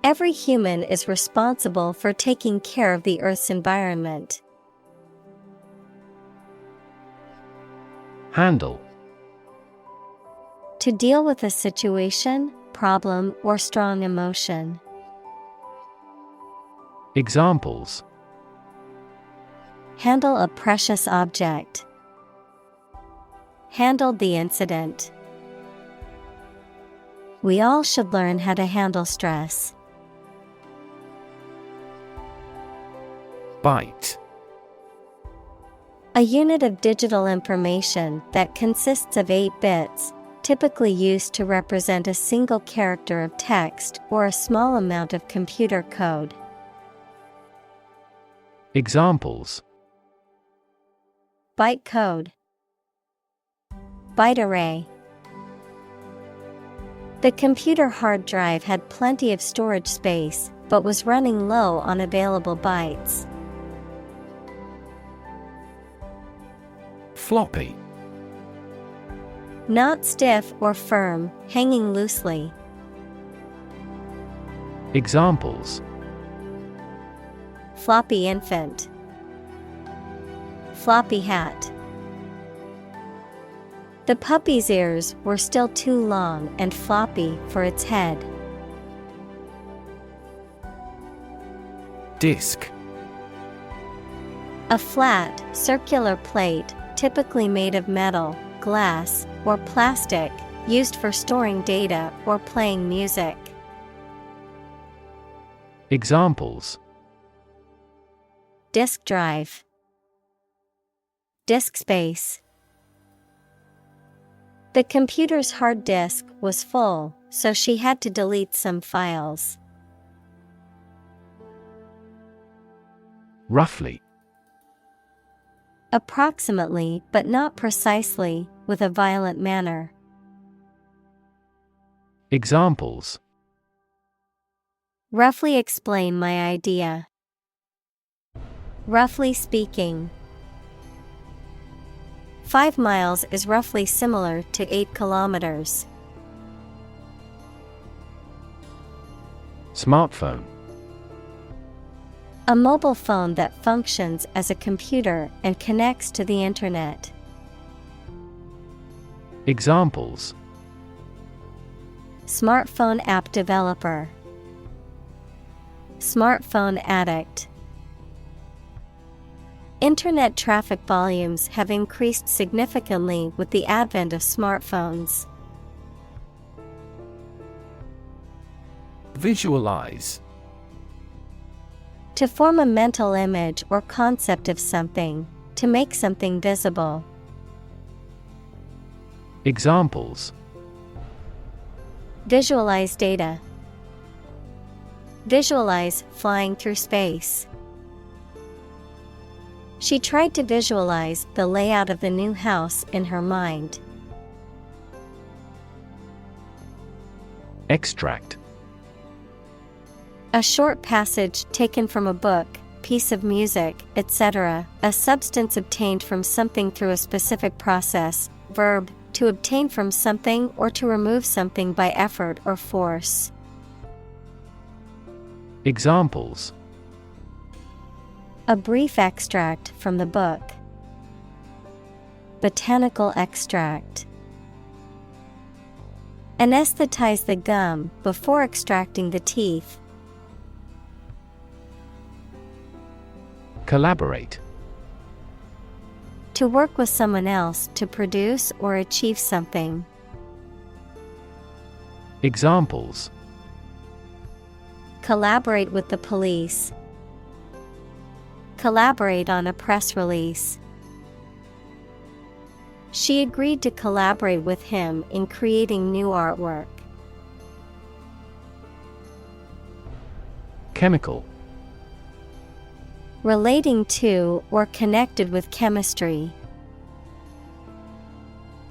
Every human is responsible for taking care of the Earth's environment. Handle. To deal with a situation, problem, or strong emotion. Examples: Handle a precious object. Handled the incident. We all should learn how to handle stress. Byte. A unit of digital information that consists of 8 bits, typically used to represent a single character of text or a small amount of computer code. Examples: Byte code. Byte array. The computer hard drive had plenty of storage space, but was running low on available bytes. Floppy. Not stiff or firm, hanging loosely. Examples: Floppy infant. Floppy hat. The puppy's ears were still too long and floppy for its head. Disk. A flat, circular plate, typically made of metal, glass, or plastic, used for storing data or playing music. Examples: Disk drive. Disk space. The computer's hard disk was full, so she had to delete some files. Roughly. Approximately, but not precisely, with a violent manner. Examples: Roughly explain my idea. Roughly speaking. 5 miles is roughly similar to 8 kilometers. Smartphone. A mobile phone that functions as a computer and connects to the internet. Examples: Smartphone app developer. Smartphone addict. Internet traffic volumes have increased significantly with the advent of smartphones. Visualize. To form a mental image or concept of something, to make something visible. Examples: Visualize data. Visualize flying through space. She tried to visualize the layout of the new house in her mind. Extract. A short passage taken from a book, piece of music, etc., a substance obtained from something through a specific process. Verb, to obtain from something or to remove something by effort or force. Examples: A brief extract from the book. Botanical extract. Anesthetize the gum before extracting the teeth. Collaborate. To work with someone else to produce or achieve something. Examples: Collaborate with the police. Collaborate on a press release. She agreed to collaborate with him in creating new artwork. Chemical. Relating to or connected with chemistry.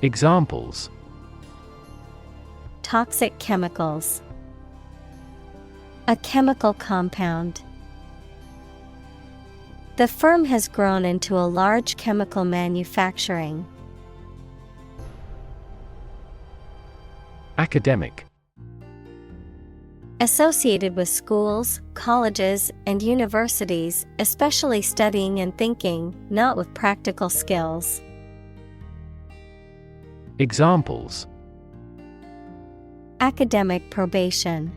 Examples: Toxic chemicals. A chemical compound. The firm has grown into a large chemical manufacturing. Academic. Associated with schools, colleges, and universities, especially studying and thinking, not with practical skills. Examples: Academic probation.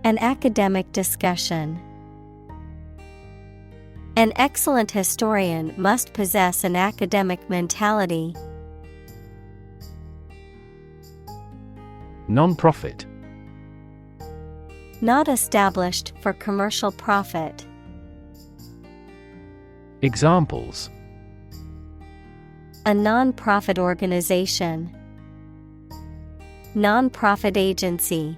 An academic discussion. An excellent historian must possess an academic mentality. Non-profit. Not established for commercial profit. Examples: a non-profit organization. Non-profit agency.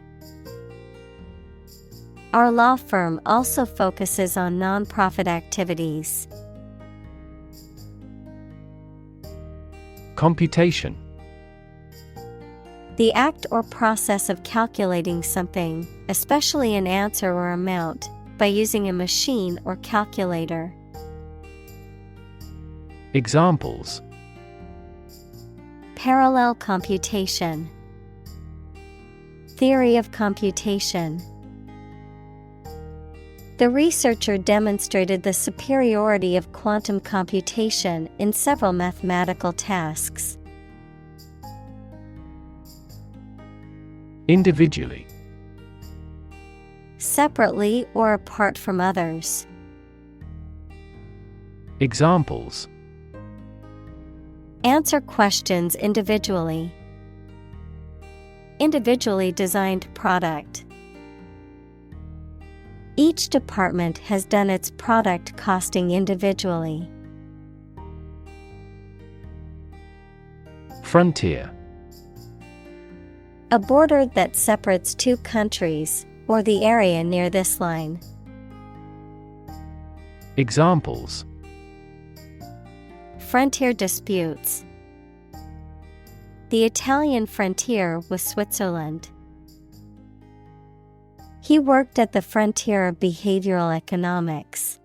Our law firm also focuses on non-profit activities. Computation. The act or process of calculating something, especially an answer or amount, by using a machine or calculator. Examples: parallel computation. Theory of computation. The researcher demonstrated the superiority of quantum computation in several mathematical tasks. Individually. Separately or apart from others. Examples: answer questions individually. Individually designed product. Each department has done its product costing individually. Frontier. A border that separates two countries, or the area near this line. Examples: frontier disputes. The Italian frontier with Switzerland. He worked at the frontier of behavioral economics.